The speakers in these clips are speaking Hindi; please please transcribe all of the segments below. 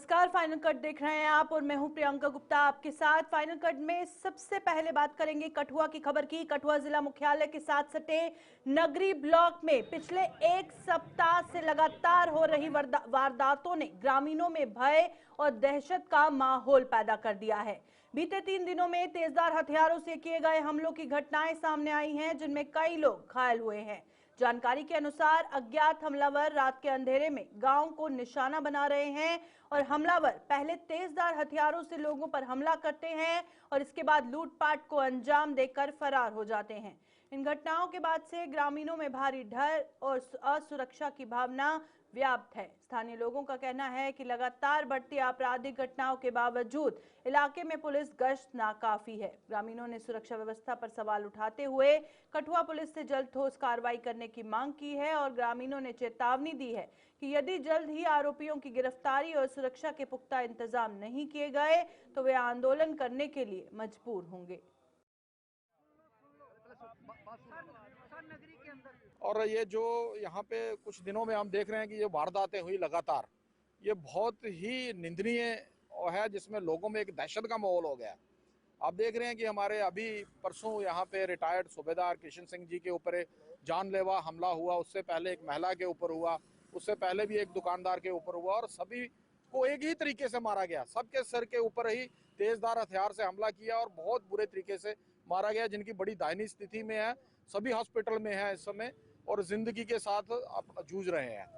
नमस्कार, फाइनल कट देख रहे हैं आप और मैं हूं प्रियंका गुप्ता आपके साथ। फाइनल कट में सबसे पहले बात करेंगे कठुआ की खबर की। कठुआ जिला मुख्यालय के साथ सटे नगरी ब्लॉक में पिछले एक सप्ताह से लगातार हो रही वारदातों ने ग्रामीणों में भय और दहशत का माहौल पैदा कर दिया है। बीते 3 दिनों में तेजधार हथियारों से किए गए हमलों की घटनाएं सामने आई हैं, जिनमें कई लोग घायल हुए हैं। जानकारी के अनुसार अज्ञात हमलावर रात के अंधेरे में गांव को निशाना बना रहे हैं और हमलावर पहले तेजधार हथियारों से लोगों पर हमला करते हैं और इसके बाद लूटपाट को अंजाम देकर फरार हो जाते हैं। इन घटनाओं के बाद से ग्रामीणों में भारी डर और असुरक्षा की भावना व्याप्त है। स्थानीय लोगों का कहना है कि लगातार बढ़ती आपराधिक घटनाओं के बावजूद इलाके में पुलिस गश्त नाकाफी है। ग्रामीणों ने सुरक्षा व्यवस्था पर सवाल उठाते हुए कठुआ पुलिस से जल्द ठोस कार्रवाई करने की मांग की है और ग्रामीणों ने चेतावनी दी है कि यदि जल्द ही आरोपियों की गिरफ्तारी और सुरक्षा के पुख्ता इंतजाम नहीं किए गए तो वे आंदोलन करने के लिए मजबूर होंगे। और ये जो यहाँ पे कुछ दिनों में हम देख रहे हैं कि ये वारदातें हुई लगातार, ये बहुत ही निंदनीय है, जिसमें लोगों में एक दहशत का माहौल हो गया। आप देख रहे हैं कि हमारे अभी परसों यहाँ पे रिटायर्ड सूबेदार किशन सिंह जी के ऊपर जानलेवा हमला हुआ, उससे पहले एक महिला के ऊपर हुआ, उससे पहले भी एक दुकानदार के ऊपर हुआ और सभी को एक ही तरीके से मारा गया। सबके सर के ऊपर ही तेजधार हथियार से हमला किया और बहुत बुरे तरीके से मारा गया, जिनकी बड़ी दयनीय स्थिति में है, सभी हॉस्पिटल में है इस समय और जिंदगी के साथ जूझ रहे हैं।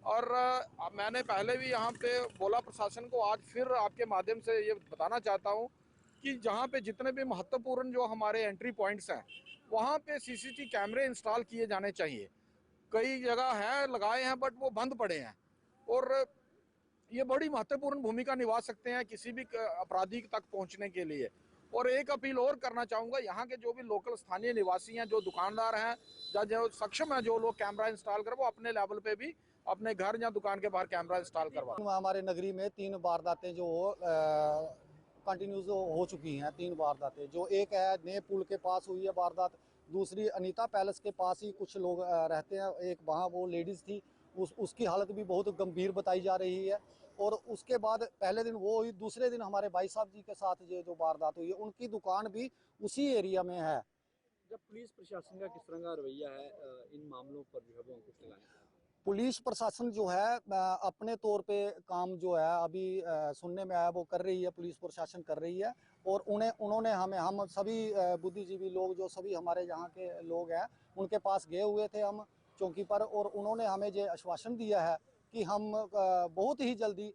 और मैंने पहले भी यहाँ पे बोला प्रशासन को, आज फिर आपके माध्यम से ये बताना चाहता हूँ कि जहाँ पे जितने भी महत्वपूर्ण जो हमारे एंट्री पॉइंट्स हैं वहाँ पे सीसीटीवी कैमरे इंस्टॉल किए जाने चाहिए। कई जगह है लगाए हैं बट वो बंद पड़े हैं और ये बड़ी महत्वपूर्ण भूमिका निभा सकते हैं किसी भी अपराधी तक पहुंचने के लिए। और एक अपील और करना चाहूँगा, यहाँ के जो भी लोकल स्थानीय निवासी हैं, जो दुकानदार हैं या जो सक्षम है, जो लोग कैमरा इंस्टॉल कर, वो अपने लेवल पे भी अपने घर या दुकान के बाहर कैमरा इंस्टॉल करवा। हमारे नगरी में 3 वारदातें जो कंटिन्यूज हो चुकी हैं। 3 वारदातें, जो एक है नए पुल के पास हुई है वारदात, दूसरी अनीता पैलेस के पास ही कुछ लोग रहते हैं, एक वहाँ वो लेडीज़ थी, उसकी हालत भी बहुत गंभीर बताई जा रही है। और उसके बाद पहले दिन वो हुई, दूसरे दिन हमारे भाई साहब जी के साथ ये जो वारदात हुई है, उनकी दुकान भी उसी एरिया में है। जब पुलिस प्रशासन का किस तरह का रवैया है इन मामलों पर जो है वो अंकुश लगाने का? पुलिस प्रशासन जो है अपने तौर पे काम जो है अभी सुनने में आया वो कर रही है, पुलिस प्रशासन कर रही है। और उन्होंने हम सभी बुद्धिजीवी लोग, जो सभी हमारे यहाँ के लोग हैं, उनके पास गए हुए थे हम चौकी पर, और उन्होंने हमें ये आश्वासन दिया है कि हम बहुत ही जल्दी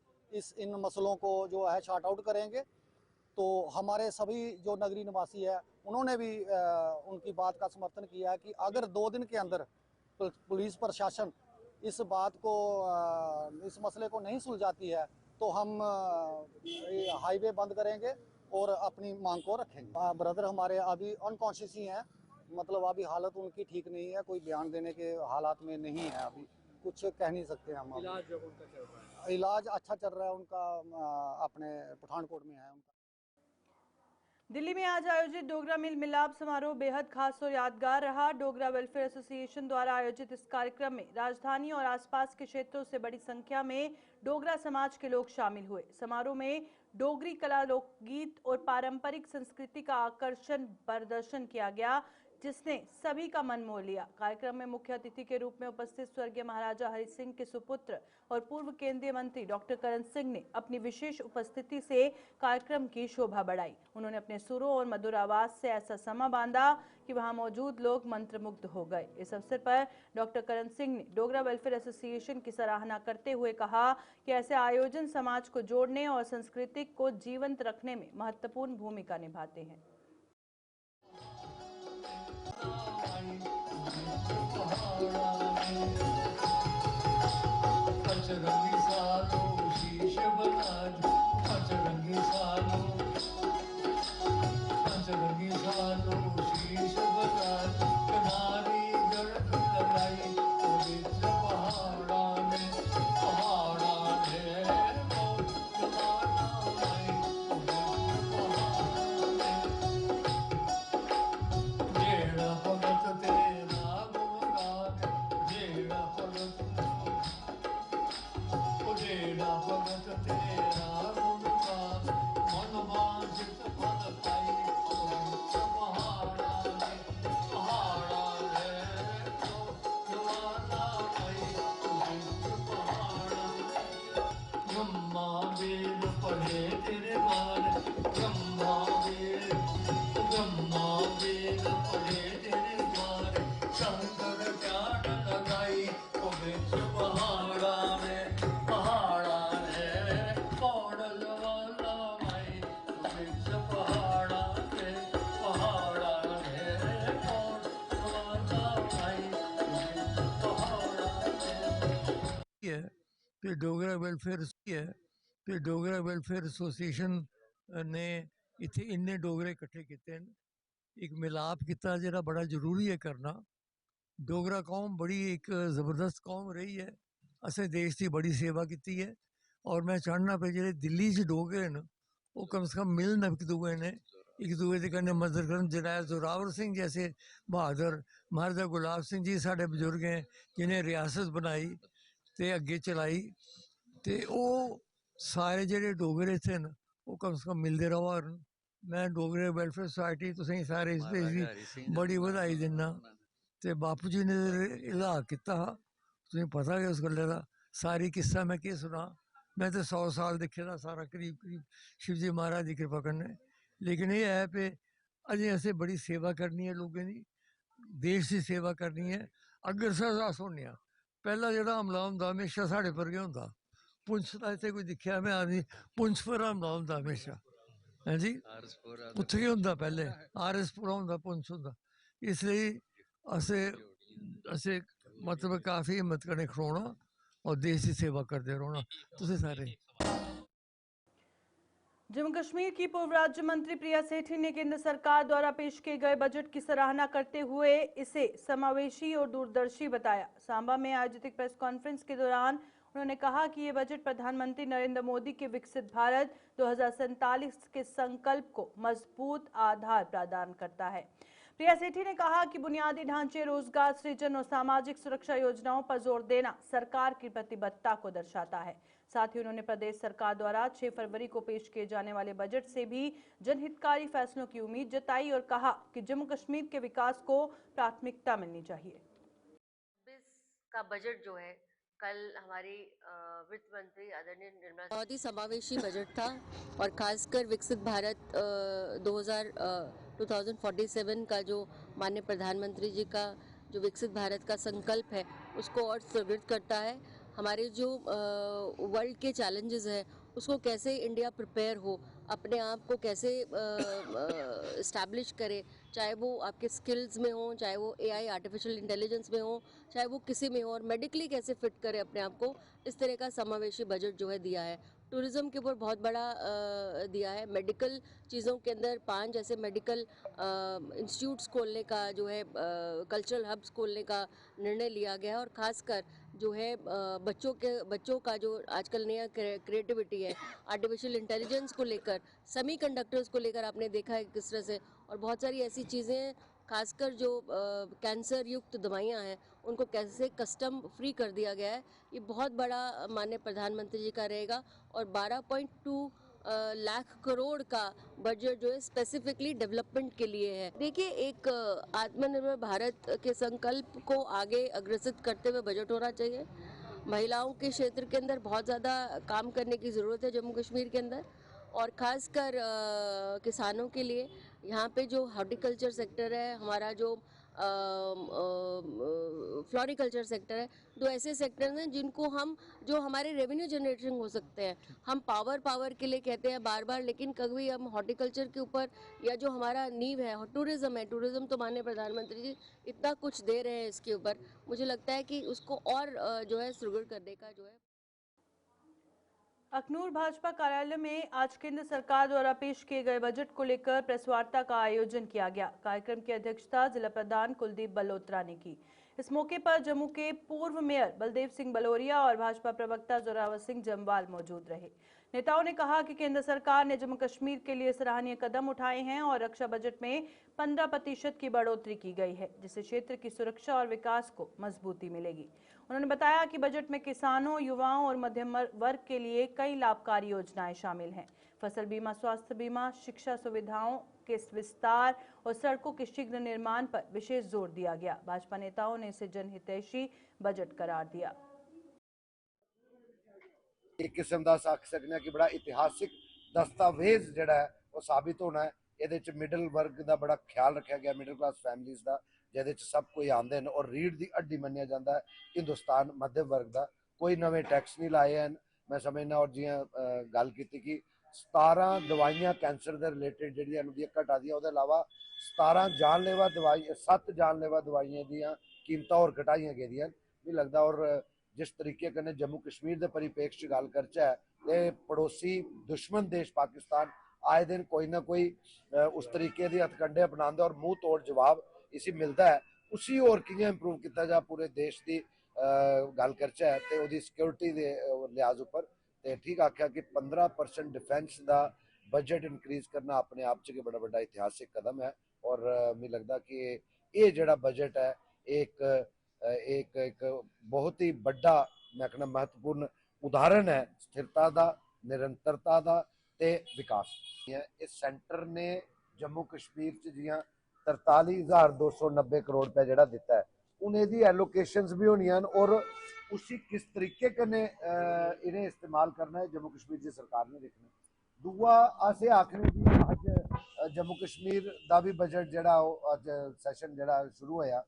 इन मसलों को जो है शॉर्ट आउट करेंगे। तो हमारे सभी जो नगरी निवासी है उन्होंने भी उनकी बात का समर्थन किया है कि अगर 2 दिन के अंदर पुलिस प्रशासन इस बात को इस मसले को नहीं सुलझाती है तो हम हाईवे बंद करेंगे और अपनी मांग को रखेंगे। ब्रदर हमारे अभी अनकॉन्शियस ही हैं, मतलब अभी हालत उनकी ठीक नहीं है, कोई बयान देने के हालात में नहीं है, अभी कुछ कह नहीं सकते हम। इलाज जो उनका चल रहा है, इलाज अच्छा चल रहा है उनका, अपने पठानकोट में है उनका। दिल्ली में आज आयोजित डोगरा मिल मिलाप समारोह बेहद खास और यादगार रहा। डोगरा वेलफेयर एसोसिएशन द्वारा आयोजित इस कार्यक्रम में राजधानी और आसपास के क्षेत्रों से बड़ी संख्या में डोगरा समाज के लोग शामिल हुए। समारोह में डोगरी कला, लोकगीत और पारंपरिक संस्कृति का आकर्षण प्रदर्शन किया गया, जिसने सभी का मन मोह लिया। कार्यक्रम में मुख्य अतिथि के रूप में उपस्थित स्वर्गीय महाराजा हरि सिंह के सुपुत्र और पूर्व केंद्रीय मंत्री डॉक्टर करण सिंह ने अपनी विशेष उपस्थिति से कार्यक्रम की शोभा बढ़ाई। उन्होंने अपने सुरों और मधुर आवाज से ऐसा समा बांधा कि वहां मौजूद लोग मंत्रमुग्ध हो गए। इस अवसर पर डॉक्टर करण सिंह ने डोगरा वेलफेयर एसोसिएशन की सराहना करते हुए कहा कि ऐसे आयोजन समाज को जोड़ने और संस्कृति को जीवंत रखने में महत्वपूर्ण भूमिका निभाते हैं। पंचरंगी सालो शीश बना दो, पंचरंगी सालो शीश बना दो, किनारी गढ़ लगाई पवित्र पहाड़ा में मौत जमाना आई पवित्र पहाड़ा में। जेड़ा भगत तेरा गुण गावे, जेड़ा डोगरा वेलफेयर है ते डोगरा वेलफेयर एसोसिएशन ने इत्थे इन्ने डोगरे इकट्ठे किते न, एक मिलाप किता जेह्ड़ा बड़ा जरूरी है करना। डोगरा कौम बड़ी एक ज़बरदस्त कौम रही है, असें देश की बड़ी सेवा की है और मैं चाहना पे जेह्ड़े दिल्ली च डोगरे न वो कम से कम मिलन एक दूए के कन्नै मदद करन। जनरल जोरावर सिंह जैसे बहादुर, महाराजा गुलाब सिंह जी साढ़े बजुर्ग हैं जिन्हें रियासत बनाई ते अग्गे चलाई, ते ओह् सारे जेह्ड़े डोगरे थे न वो कम से कम मिलते रवा करन। मैं डोगरे वेलफेयर सोसाइटी तुसें सारे इस देश दी बड़ी बधाई दिन्ना। ते बापू जी ने इलाह कीता हा, तुसें पता गै उस गल्लै दा, सारी किस्सा मैं केह् सुना। मैं तो 100 साल दिक्खे दा सारा करीब करीब शिवजी महाराज की कृपा कन्नै। लेकिन एह् है कि अजें असें बड़ी सेवा करनी है लोगों की, देश की सेवा करनी है। अगर अस होने आं, पैह्ला जेह्ड़ा हमला होंदा हमेशा साढ़े पर गै होंदा। पुंछ दा इत्थै कोई दिक्खेआ मैं आदमी, पुंछ पर हमला होंदा हमेशा, हैं जी, उत्थे गै होंदा पैह्ले, RS पूरा होंदा, पुंछ होंदा। इसलेई असें असें मतलब काफ़ी हिम्मत कन्नै खड़ोना और देश की सेवा करते रौह्ना। तुसें सारे जम्मू कश्मीर की पूर्व राज्य मंत्री प्रिया सेठी ने केंद्र सरकार द्वारा पेश किए गए बजट की सराहना करते हुए इसे समावेशी और दूरदर्शी बताया। सांबा में आयोजित एक प्रेस कॉन्फ्रेंस के दौरान उन्होंने कहा कि ये बजट प्रधानमंत्री नरेंद्र मोदी के विकसित भारत 2047 के संकल्प को मजबूत आधार प्रदान करता है। प्रिया सेठी ने कहा कि बुनियादी ढांचे, रोजगार सृजन और सामाजिक सुरक्षा योजनाओं पर जोर देना सरकार की प्रतिबद्धता को दर्शाता है। साथ ही उन्होंने प्रदेश सरकार द्वारा 6 फरवरी को पेश किए जाने वाले बजट से भी जनहितकारी फैसलों की उम्मीद जताई और कहा कि जम्मू कश्मीर के विकास को प्राथमिकता मिलनी चाहिए। का बजट जो है, कल हमारी वित्त मंत्री आदरणीय निर्मला बहुत ही समावेशी बजट था और खासकर विकसित भारत 2047 का जो माननीय प्रधानमंत्री जी का जो विकसित भारत का संकल्प है उसको और सुदृढ़ करता है। हमारे जो वर्ल्ड के चैलेंजेस है उसको कैसे इंडिया प्रिपेयर हो, अपने आप को कैसे इस्टेब्लिश करे, चाहे वो आपके स्किल्स में हो, चाहे वो AI आर्टिफिशियल इंटेलिजेंस में हो, चाहे वो किसी में हो, और मेडिकली कैसे फिट करे अपने आप को, इस तरह का समावेशी बजट जो है दिया है। टूरिज़्म के ऊपर बहुत बड़ा दिया है। मेडिकल चीज़ों के अंदर 5 जैसे मेडिकल इंस्टीट्यूट्स खोलने का जो है, कल्चरल हब्स खोलने का निर्णय लिया गया है। और ख़ासकर जो है बच्चों का जो आजकल नया क्रिएटिविटी है, आर्टिफिशियल इंटेलिजेंस को लेकर, सेमीकंडक्टर्स को लेकर आपने देखा है किस तरह से, और बहुत सारी ऐसी चीज़ें, खासकर जो कैंसर युक्त दवाइयाँ हैं उनको कैसे कस्टम फ्री कर दिया गया है। ये बहुत बड़ा माननीय प्रधानमंत्री जी का रहेगा। और 12.2 लाख करोड़ का बजट जो है स्पेसिफिकली डेवलपमेंट के लिए है। देखिए, एक आत्मनिर्भर भारत के संकल्प को आगे अग्रसित करते हुए बजट होना चाहिए। महिलाओं के क्षेत्र के अंदर बहुत ज़्यादा काम करने की ज़रूरत है जम्मू कश्मीर के अंदर, और ख़ासकर किसानों के लिए यहाँ पे जो हॉर्टिकल्चर सेक्टर है, हमारा जो फ्लोरिकल्चर सेक्टर है, 2 ऐसे सेक्टर हैं जिनको हम, जो हमारे रेवेन्यू जनरेटिंग हो सकते हैं। हम पावर के लिए कहते हैं बार बार, लेकिन कभी हम हॉर्टिकल्चर के ऊपर, या जो हमारा नींव है टूरिज़्म है, टूरिज़्म तो माननीय प्रधानमंत्री जी इतना कुछ दे रहे हैं इसके ऊपर, मुझे लगता है कि उसको और जो है सुदृढ़ करने का जो है। अखनूर भाजपा कार्यालय में आज केंद्र सरकार द्वारा पेश किए गए बजट को लेकर प्रेस वार्ता का आयोजन किया गया। कार्यक्रम की अध्यक्षता जिला प्रधान कुलदीप बलोत्रा ने की। इस मौके पर जम्मू के पूर्व मेयर बलदेव सिंह बलोरिया और भाजपा प्रवक्ता जोरावर सिंह जम्वाल मौजूद रहे। नेताओं ने कहा कि केंद्र सरकार ने जम्मू कश्मीर के लिए सराहनीय कदम उठाए हैं और रक्षा बजट में 15% की बढ़ोतरी की गई है, जिससे क्षेत्र की सुरक्षा और विकास को मजबूती मिलेगी। उन्होंने बताया कि बजट में किसानों, युवाओं और मध्यम वर्ग के लिए कई लाभकारी योजनाएं शामिल हैं। फसल बीमा, स्वास्थ्य बीमा, शिक्षा सुविधाओं के विस्तार और सड़कों के शीघ्र निर्माण पर विशेष जोर दिया गया। भाजपा नेताओं ने इसे जनहितैषी बजट करार दिया। एक किस्म का आख सकने कि बड़ा इतिहासिक दस्तावेज जिहड़ा है वो साबित होना है। ये मिडल वर्ग का बड़ा ख्याल रखा गया, मिडल क्लास फैमिलीज का, जिहदे सब कोई आते हैं और रीढ़ की हड्डी मनिया जाता है हिंदुस्तान मध्यम वर्ग का। कोई नवे टैक्स नहीं लाए हैं मैं समझना। और जियां गल की कि 17 दवाइयां कैंसर के रिलेटेड जी घटा दी, उसके अलावा 17 जानलेवा दवाई 7 जानलेवा दवाइयां दी कीमत और घटाई गई नहीं लगता। और जिस तरीके कन्नै जम्मू कश्मीर के परिपेक्ष च गल करचै ते पड़ोसी दुश्मन देश पाकिस्तान आए दिन कोई ना कोई उस तरीके के हथकंडे अपनांदा और मुंह तोड़ जवाब इसी मिलता है। उसी होर कि'यां इंप्रूव किया जा पूरे देश की गल करचै ते ओहदी सिक्योरिटी के लिहाज उपर ते ठीक आख्या कि 15% डिफेंस का बजट इनक्रीज करना अपने आप च बड़ा बड़ा इतिहासिक कदम है। और मिगी लगता कि ये जड़ा बजट है एक एक एक बहुत ही बड़ा मैं कहना महत्वपूर्ण उदाहरण है स्थिरता का, निरंतरता का ते विकास। इस सेंटर ने जम्मू कश्मीर च जियां 43,290 करोड़ रुपया जड़ा दिता है, हूँ यदी एलोकेशंस भी होनी और उसी किस तरीके कन्नै इन्हें इस्तेमाल करना है जम्मू कश्मीर की सरकार ने देखना। दूआ अस आखने कि अज जम्मू कश्मीर का भी बजट जड़ा अज सैशन जड़ा शुरू होया,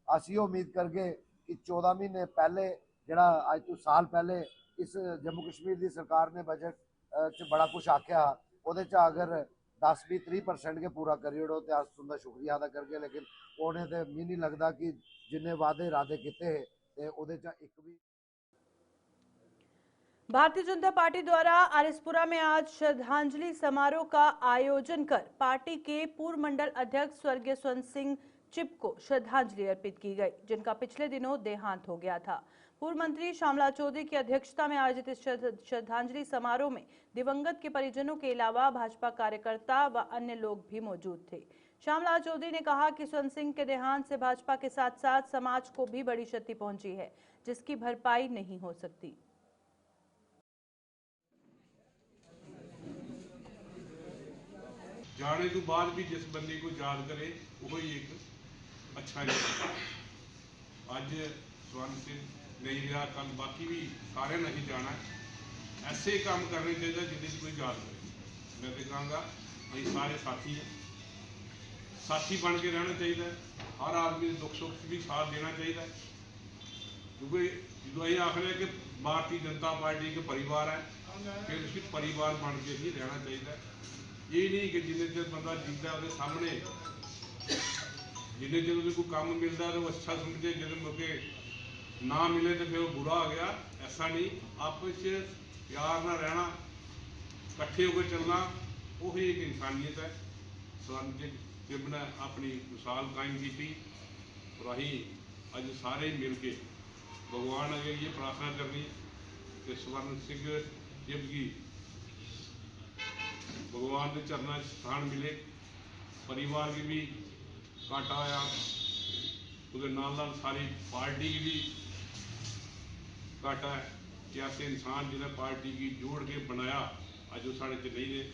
अस ये उम्मीद करगे कि 14 महीने पहले जड़ा अज तो साल पहले इस जम्मू कश्मीर की सरकार ने बजट च बड़ा कुछ आख्या, वो अगर 10-20-30% के पूरा करी ओड़ो तो अस तुंदा शुक्रिया अदा करगे। लेकिन उन्हें तो मी नहीं लगता कि जिन्ने वादे इरादे किए ते ओहदे एक भी। भारतीय जनता पार्टी द्वारा आरएसपुरा में आज श्रद्धांजलि समारोह का आयोजन कर पार्टी के पूर्व मंडल अध्यक्ष स्वर्गीय स्वर्ण सिंह चिप को श्रद्धांजलि अर्पित की गई, जिनका पिछले दिनों देहांत हो गया था। पूर्व मंत्री श्यामलाल चौधरी की अध्यक्षता में आयोजित इस श्रद्धांजलि समारोह में दिवंगत के परिजनों के अलावा भाजपा कार्यकर्ता व अन्य लोग भी मौजूद थे। श्यामलाल चौधरी ने कहा कि स्वर्ण सिंह के देहांत से भाजपा के साथ साथ समाज को भी बड़ी क्षति पहुंची है, जिसकी भरपाई नहीं हो सकती। जाने तो बाद भी जिस बंदे को याद करे वही एक अच्छा इंसान। अज स्वर्ण सिंह नहीं रहा, कल बाकी भी सारे नहीं जाना। ऐसे काम करने चाहिए जिन्हें कोई याद करे। मैं तो कहूँगा ये सारे साथी हैं, साथी बन के रहना चाहिए। हर आदमी दुख सुख भी साथ देना चाहिए, क्योंकि जो ये आखिर है कि भारतीय जनता पार्टी के परिवार है, फिर उसकी परिवार बन के ही रहना चाहिए। ये नहीं कि जिन्हें चर बंदा जीता है सामने जिन्हें चर कोई काम मिलता है तो वो अच्छा समझे, जिन्हें मौके ना मिले तो फिर वो बुरा हो गया। ऐसा नहीं, आपस प्यार ना रहना, इकट्ठे होकर चलना, वही एक इंसानियत है। स्वर्ण सिंह ने अपनी मिसाल कायम की और अं अज सारे मिल के भगवान अगे ये प्रार्थना करनी कि स्वर्ण सिंह जिब की भगवान के चरणों स्थान मिले। परिवार की भी घाटा आया, उसके नाल सारी पार्टी की भी घाटा है कि ऐसे इंसान जिन्हें पार्टी की जोड़ के बनाया अज वो साढ़े च नहीं रहे।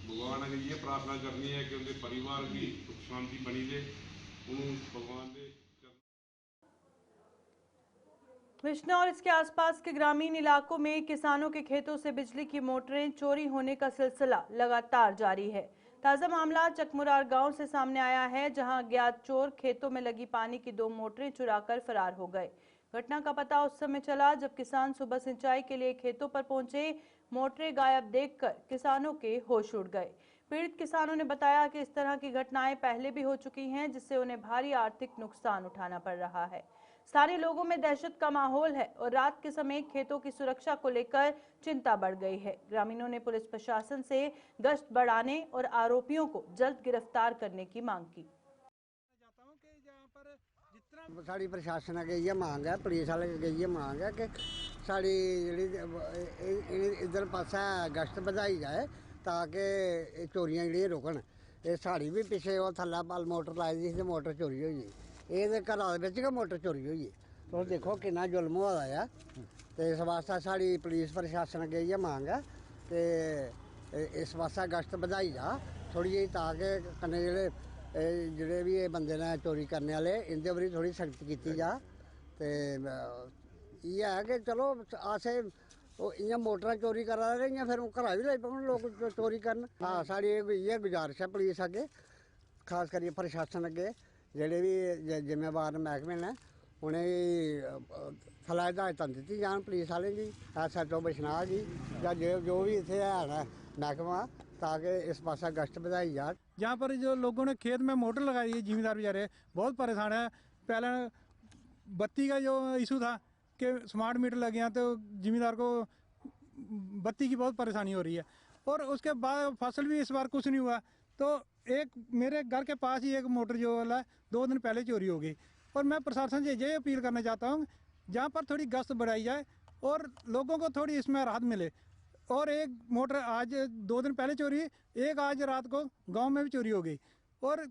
भगवान अगर ये प्रार्थना करनी है कि उनके परिवार की सुख शांति बनी रहे, उन्होंने भगवान के। विश्नौर और इसके आसपास के ग्रामीण इलाकों में किसानों के खेतों से बिजली की मोटरें चोरी होने का सिलसिला लगातार जारी है। ताज़ा मामला चकमुरार गांव से सामने आया है, जहां अज्ञात चोर खेतों में लगी पानी की 2 मोटरें चुराकर फरार हो गए। घटना का पता उस समय चला जब किसान सुबह सिंचाई के लिए खेतों पर पहुंचे। मोटरें गायब देखकर किसानों के होश उड़ गए। पीड़ित किसानों ने बताया कि इस तरह की घटनाएं पहले भी हो चुकी हैं, जिससे उन्हें भारी आर्थिक नुकसान उठाना पड़ रहा है। स्थानीय लोगों में दहशत का माहौल है और रात के समय खेतों की सुरक्षा को लेकर चिंता बढ़ गई है। ग्रामीणों ने पुलिस प्रशासन से गश्त बढ़ाने और आरोपियों को जल्द गिरफ्तार करने की मांग की। साड़ी प्रशासन अगे ये मांग है, पुलिस वाले अगे ये मांग है कि साड़ी इधर पासा गश्त बढ़ाई जाए ताकि चोरियां जी रुकन। ये साड़ी भी पिछले वो थल्ला बल मोटर लाई दी, मोटर चोरी हुई, ये घर गै मोटर चोरी हुई। तुम देखो कितना जुल्म होआ है। तो इस वास्ते साड़ी पुलिस प्रशासन अगे ये मांग है कि इस वास्ते गश्त बढ़ाई जा थोड़ी जी, ताकि कन्नै जेह्ड़े भी ये बंदे ने चोरी करने वाले इंदे पर थोड़ी सख्ती की जा। तो इयै है कि चलो अस इ'यां मोटर चोरी करा दे इ'यां फिर घरा बी लगी पौन लोग चोरी करन। हाँ, साढ़ी इ'यै गुजारिश है पुलिस अगे, खास करियै प्रशासन अगे, जेह्ड़े भी जिम्मेवार मैह्कमे ने उ'नेंगी थल्लै हिदायतां दित्ती जान पुलिस आह्लें गी, SHO बिश्नाह गी या जो भी इत्थै है मैह्कमा, ताकि इस पासा गश्त बढ़ाई जा। यहाँ पर जो लोगों ने खेत में मोटर लगाई है, जिम्मेदार बेचारे बहुत परेशान है। पहले बत्ती का जो इशू था, कि स्मार्ट मीटर लगे हैं तो जिम्मेदार को बत्ती की बहुत परेशानी हो रही है। और उसके बाद फसल भी इस बार कुछ नहीं हुआ। तो एक मेरे घर के पास ही एक मोटर जो वाला 2 दिन पहले चोरी हो गई। और मैं प्रशासन से यही अपील करना चाहता हूँ, जहाँ पर थोड़ी गश्त बढ़ाई जाए और लोगों को थोड़ी इसमें राहत मिले। और एक मोटर आज 2 दिन पहले चोरी, एक आज रात को गांव में भी चोरी हो गई। और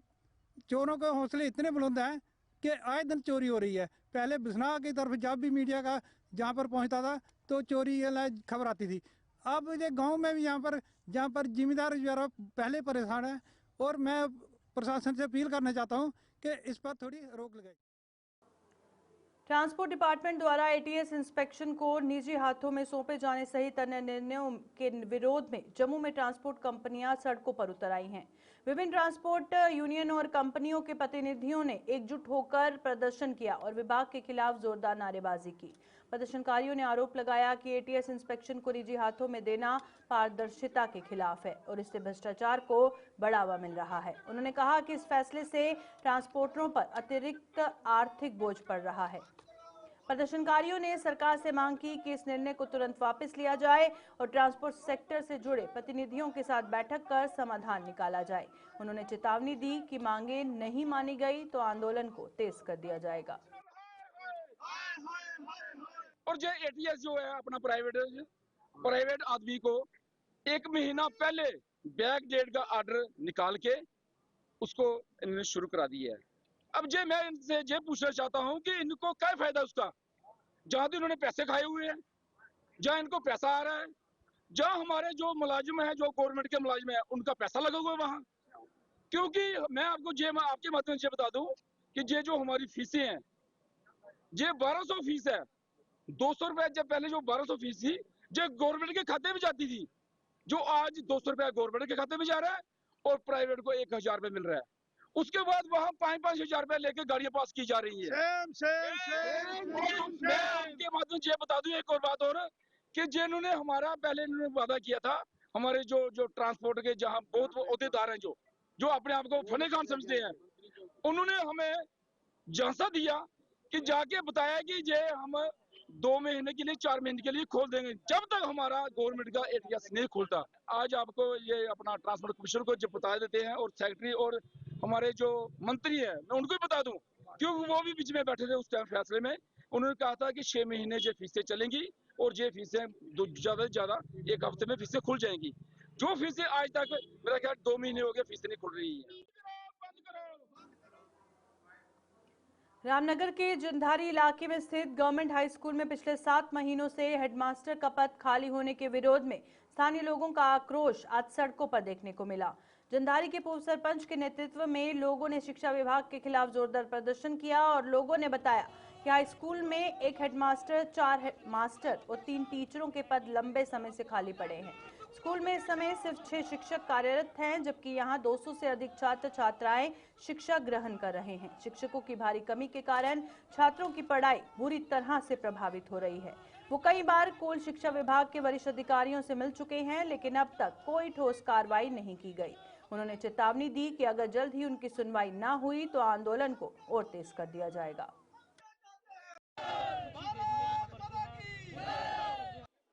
चोरों के हौसले इतने बुलंद हैं कि आए दिन चोरी हो रही है। पहले बिसना की तरफ जब भी मीडिया का जहाँ पर पहुँचता था तो चोरी खबर आती थी। अब ये गांव में भी जहाँ पर जिम्मेदार जरा पहले परेशान है। और मैं प्रशासन से अपील करना चाहता हूँ कि इस पर थोड़ी रोक लगाई। ट्रांसपोर्ट डिपार्टमेंट द्वारा एटीएस इंस्पेक्शन को निजी हाथों में सौंपे जाने सहित अन्य निर्णयों के विरोध में जम्मू में ट्रांसपोर्ट कंपनियां सड़कों पर उतर आई हैं। विभिन्न ट्रांसपोर्ट यूनियन और कंपनियों के प्रतिनिधियों ने एकजुट होकर प्रदर्शन किया और विभाग के खिलाफ जोरदार नारेबाजी की। प्रदर्शनकारियों ने आरोप लगाया कि एटीएस इंस्पेक्शन को निजी हाथों में देना पारदर्शिता के खिलाफ है और इससे भ्रष्टाचार को बढ़ावा मिल रहा है। उन्होंने कहा कि इस फैसले से ट्रांसपोर्टरों पर अतिरिक्त आर्थिक बोझ पड़ रहा है। प्रदर्शनकारियों ने सरकार से मांग की कि इस निर्णय को तुरंत वापस लिया जाए और ट्रांसपोर्ट सेक्टर से जुड़े प्रतिनिधियों के साथ बैठक कर समाधान निकाला जाए। उन्होंने चेतावनी दी कि मांगे नहीं मानी गई तो आंदोलन को तेज कर दिया जाएगा। और जो एटीएस जो है अपना प्राइवेट आदमी को 1 महीना पहले बैक डेट का ऑर्डर निकाल के उसको इन्होंने शुरू करा दिया है। अब मैं इनसे ये पूछना चाहता हूं कि इनको क्या फायदा उसका, जहां तो इन्होंने पैसे खाए हुए हैं, जहां इनको पैसा आ रहा है, जहां हमारे जो मुलाजिम है, जो गवर्नमेंट के मुलाजिम है, उनका पैसा लगा हुआ है वहां। क्योंकि मैं आपके माध्यम से बता दूं कि ये जो हमारी फीसें हैं, ये 1200 फीस है। 200 रुपए जब पहले जो 1200 फीस थी, जो गवर्नमेंट के खाते में जाती थी, जो आज 200 रुपया गवर्नमेंट के खाते में जा रहा है और प्राइवेट को 1000 रुपए मिल रहा है। उसके बाद वहां 5-5 हजार रुपए लेके गाड़ियां पास की जा रही है। मैं आपके माध्यम से बता दूं एक और बात और कि जिन्होंने हमारा पहले इन्होंने वादा किया था, हमारे जो ट्रांसपोर्ट के जहां बहुत अहदेदार हैं, जो अपने आप को फने खान समझते हैं, उन्होंने हमें झांसा दिया कि जाके बताया कि ये हम 2 महीने के लिए 4 महीने के लिए खोल देंगे, जब तक हमारा गवर्नमेंट का एटीएस नहीं खुलता। आज आपको ये अपना ट्रांसपोर्ट कमिश्नर को जब बता देते हैं और सेक्रेटरी और हमारे जो मंत्री है, मैं उनको भी बता दूं, क्योंकि वो भी बीच में बैठे थे उस टाइम फैसले में। उन्होंने कहा था कि 6 महीने ये फीसें चलेंगी और ये फीसें ज्यादा से ज्यादा 1 हफ्ते में फीसें खुल जाएंगी। जो फीसें आज तक मेरा ख्याल 2 महीने हो गए फीसें नहीं खुल रही है। रामनगर के जुंधारी इलाके में स्थित गवर्नमेंट हाई स्कूल में पिछले 7 महीनों से हेडमास्टर का पद खाली होने के विरोध में स्थानीय लोगों का आक्रोश आज सड़कों पर देखने को मिला। जुंधारी के पूर्व सरपंच के नेतृत्व में लोगों ने शिक्षा विभाग के खिलाफ जोरदार प्रदर्शन किया और लोगों ने बताया कि हाई स्कूल में 1 हेडमास्टर, 4 मास्टर और 3 टीचरों के पद लंबे समय से खाली पड़े हैं। स्कूल में इस समय सिर्फ 6 शिक्षक कार्यरत हैं, जबकि यहां 200 से अधिक छात्र छात्राएं शिक्षा ग्रहण कर रहे हैं। शिक्षकों की भारी कमी के कारण छात्रों की पढ़ाई बुरी तरह से प्रभावित हो रही है। वो कई बार स्कूल शिक्षा विभाग के वरिष्ठ अधिकारियों से मिल चुके हैं, लेकिन अब तक कोई ठोस कार्रवाई नहीं की गई। उन्होंने चेतावनी दी कि अगर जल्द ही उनकी सुनवाई न हुई तो आंदोलन को और तेज कर दिया जाएगा।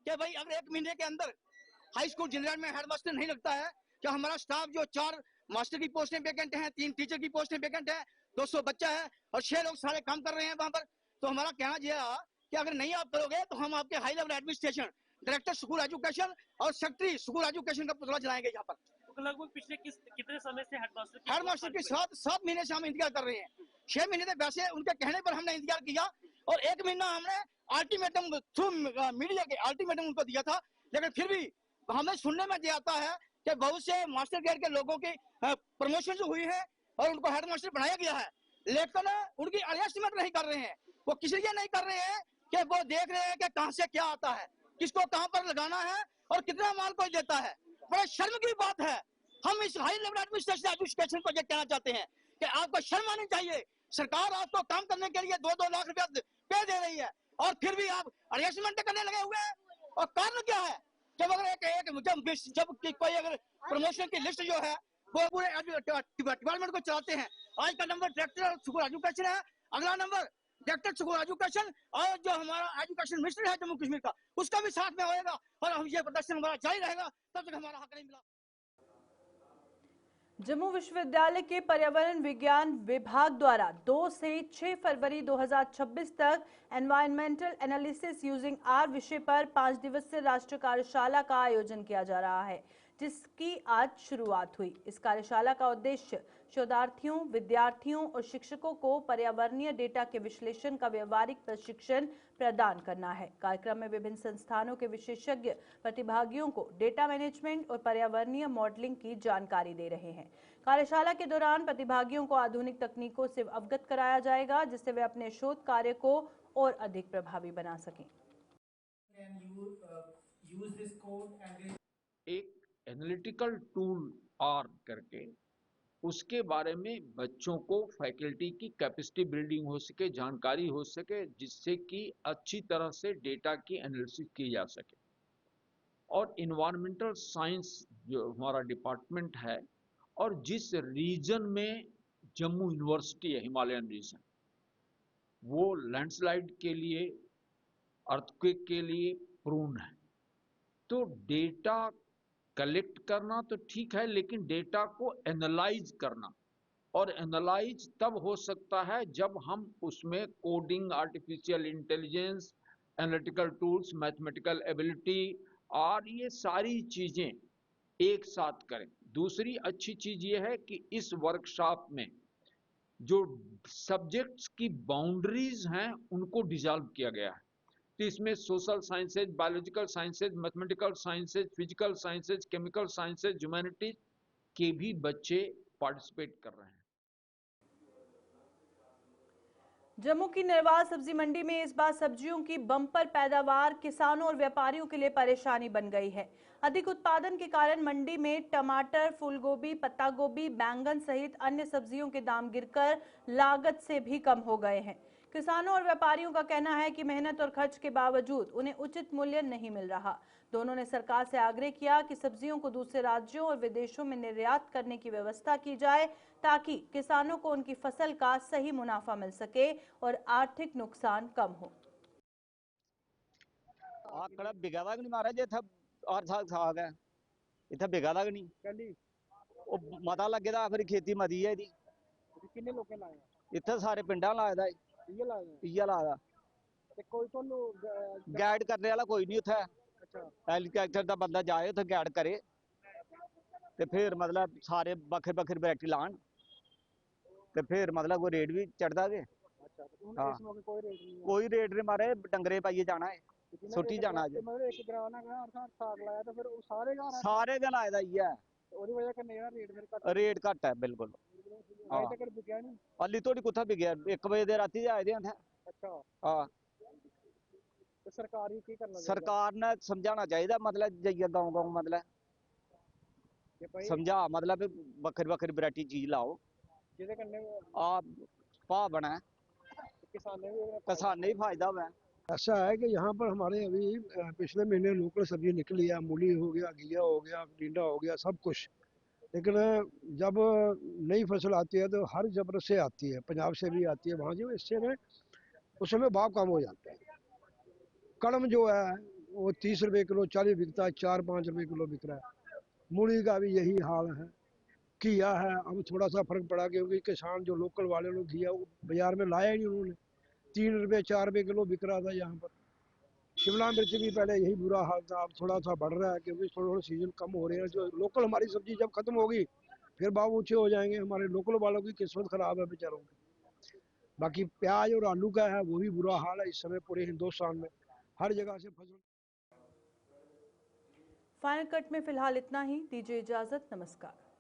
क्या भाई अगर 1 महीने के अंदर हाई स्कूल जिंदरान में हेडमास्टर नहीं लगता है, क्या हमारा स्टाफ जो 4 मास्टर की पोस्टें वैकेंट हैं, 3 टीचर की पोस्टें वैकेंट है, 200 बच्चा है और 6 लोग सारे काम कर रहे हैं वहां पर, तो हमारा कहना यह है कि अगर नहीं आप करोगे तो हम आपके high level administration, director school education और सेक्रेटरी स्कूल एजुकेशन का पुतला जलाएंगे यहाँ पर। तो लगभग पिछले कितने समय से हेडमास्टर की 7 महीने से हम इंतजार कर रहे हैं। 6 महीने तक वैसे उनके कहने पर हमने इंतजार किया और 1 महीना हमने अल्टीमेटम थ्रू मीडिया के अल्टीमेटम उनको दिया था, लेकिन फिर भी हमें सुनने में ये आता है कि बहुत से मास्टर ग्रेड के लोगों की प्रमोशन जो हुई है और उनको हेडमास्टर बनाया गया है, लेकिन उनकी एडजस्टमेंट नहीं कर रहे हैं। वो किसी लिए नहीं कर रहे हैं कि वो देख रहे हैं कि कहां से क्या आता है, किसको कहां पर लगाना है और कितना माल कोई देता है। बड़ा शर्म की बात है। हम इस हाई लेवल एडमिनिस्ट्रेशन एजुकेशन को ये कहना चाहते हैं कि आपको शर्म आनी चाहिए। सरकार आपको काम करने के लिए 2-2 लाख रुपया पे दे रही है और फिर भी आप एडजस्टमेंट करने लगे हुए हैं। और कारण क्या है? जब अगर जब कोई अगर प्रमोशन की लिस्ट जो है वो पूरे डिपार्टमेंट को चलाते हैं। आज का नंबर डायरेक्टर स्कूल एजुकेशन है, अगला नंबर डायरेक्टर स्कूल एजुकेशन और जो हमारा एजुकेशन मिनिस्टर है जम्मू कश्मीर का, उसका भी साथ में होएगा और हम ये प्रदर्शन हमारा जारी रहेगा तब तक हमारा हक नहीं मिला। जम्मू विश्वविद्यालय के पर्यावरण विज्ञान विभाग द्वारा 2 से 6 फरवरी 2026 तक एनवायरमेंटल एनालिसिस यूजिंग आर विषय पर 5 दिवसीय राष्ट्रीय कार्यशाला का आयोजन किया जा रहा है, जिसकी आज शुरुआत हुई। इस कार्यशाला का उद्देश्य शोधार्थियों, विद्यार्थियों और शिक्षकों को पर्यावरणीय डेटा के विश्लेषण का व्यवहारिक प्रशिक्षण प्रदान करना है। कार्यक्रम में विभिन्न संस्थानों के विशेषज्ञ प्रतिभागियों को डेटा मैनेजमेंट और पर्यावरणीय मॉडलिंग की जानकारी दे रहे हैं। कार्यशाला के दौरान प्रतिभागियों को आधुनिक तकनीकों से अवगत कराया जाएगा, जिससे वे अपने शोध कार्य को और अधिक प्रभावी बना सकें। एक एनालिटिकल टूल आर करके उसके बारे में बच्चों को फैकल्टी की कैपेसिटी बिल्डिंग हो सके, जानकारी हो सके, जिससे कि अच्छी तरह से डेटा की एनालिसिस की जा सके। और इन्वायरमेंटल साइंस जो हमारा डिपार्टमेंट है और जिस रीजन में जम्मू यूनिवर्सिटी है, हिमालयन रीजन, वो लैंडस्लाइड के लिए, अर्थक्वेक के लिए प्रोन है। तो डेटा कलेक्ट करना तो ठीक है, लेकिन डेटा को एनालाइज करना, और एनालाइज तब हो सकता है जब हम उसमें coding, artificial intelligence, analytical tools, mathematical ability और ये सारी चीजें एक साथ करें। दूसरी अच्छी चीज ये है कि इस वर्कशॉप में जो सब्जेक्ट्स की बाउंड्रीज हैं उनको डिसॉल्व किया गया है। तो इसमें social sciences, biological sciences, mathematical sciences, physical sciences, chemical sciences, humanities के भी बच्चे पार्टिसिपेट कर रहे हैं। जम्मू की निर्वाल सब्जी मंडी में इस बार सब्जियों की बम्पर पैदावार किसानों और व्यापारियों के लिए परेशानी बन गई है। अधिक उत्पादन के कारण मंडी में टमाटर, फूलगोभी, पत्ता गोभी, बैंगन सहित अन्य सब्जियों के दाम गिरकर लागत से भी कम हो गए हैं। किसानों और व्यापारियों का कहना है कि मेहनत और खर्च के बावजूद उन्हें उचित मूल्य नहीं मिल रहा। दोनों ने सरकार से आग्रह किया कि सब्जियों को दूसरे राज्यों और विदेशों में निर्यात करने की व्यवस्था की जाए, ताकि किसानों को उनकी फसल का सही मुनाफा मिल सके और आर्थिक नुकसान कम हो। आकड़ा बिगादा नहीं महाराज, इत्थे हर साल साग है, इत्थे बिगादा नहीं कहली ਉਹ ਮਤਾ ਲੱਗੇ ਦਾ ਫਿਰ खेती मती है ਇਹਦੀ। किन्ने लोकें लाया ਇੱਥੇ ਸਾਰੇ ਪਿੰਡਾਂ ਲਾਇਆ ਦਾ इ'यै लाया ਤੇ ਕੋਈ ਤੁਹਾਨੂੰ ਗਾਈਡ करने वाला कोई नहीं ਉੱਥੇ। अच्छा एग्रीकल्चर ਦਾ ਬੰਦਾ ਜਾਏ ਉੱਥੇ ਗਾਈਡ करे ਤੇ ਫਿਰ मतलब ਸਾਰੇ ਵੱਖਰੇ ਵੱਖਰੇ ਵੈਰਾਈਟੀ ਲਾਣ ਤੇ ਫਿਰ मतलब कोई रेट भी चढ़दा गे। अच्छा ਹੁਣ ਇਸ ਮੌਕੇ कोई रेट नहीं मारे, डंगरे पाइए जाना है, सुट्टी जाना है। मतलब एक ग्राम ना हर साग लाया तो फिर सारे घर सारे का लाए दा ही है, ਉਹਦੀ ਵਜ੍ਹਾ ਕਰਨੇ ਜਿਹੜਾ ਰੇਟ ਫਿਰ ਘੱਟ रेट घट है बिल्कुल। ਅਜੇ ਤੱਕ ਵਿਕਿਆ ਨਹੀਂ। हाली थोड़ी कुत्था बिगया 1 बजे दे राती आए दे हैं। अच्छा हाँ ਤੇ ਸਰਕਾਰ ਨੂੰ ਕੀ ਕਰਨਾ ਚਾਹੀਦਾ? सरकार ने समझाना चाहिए, मतलब जाइए गाँव गाँव मतलब ਕਿ ਭਾਈ समझा, मतलब बखरी बखरी वैरायटी चीज लाओ, ਜਿਹਦੇ ਕਰਨੇ आप भाव बना किसाने भी किसान ही फायदा हुआ। ऐसा है कि यहाँ पर हमारे अभी पिछले महीने लोकल सब्जी निकली है, मूली हो गया, घिया हो गया, टिंडा हो गया, सब कुछ। लेकिन जब नई फसल आती है तो हर जबर से आती है, पंजाब से भी आती है वहाँ जो, इससे में उस समय भाव कम हो जाते हैं। कड़म जो है वो 30 रुपये किलो 40 बिकता है, 4-5 रुपये किलो बिक रहा है। मूली का भी यही हाल है। घिया है, अब थोड़ा सा फर्क पड़ा क्योंकि किसान जो लोकल वाले लोग घिया वो बाजार में लाया ही नहीं उन्होंने, 3 रुपये 4 रुपये किलो बिक रहा था यहाँ पर। शिमला मिर्च भी पहले यही बुरा हाल था, अब थोड़ा सा बढ़ रहा है क्योंकि थोड़ा सीजन कम हो रहे हैं। जो लोकल हमारी सब्जी जब खत्म होगी फिर भाव ऊँचे हो जाएंगे। हमारे लोकल वालों की किस्मत खराब है बेचारों की। बाकी प्याज और आलू का है वो भी बुरा हाल है इस समय पूरे हिंदुस्तान में, हर जगह से फसल। फाइनल कट में फिलहाल इतना ही, दीजिए इजाजत, नमस्कार।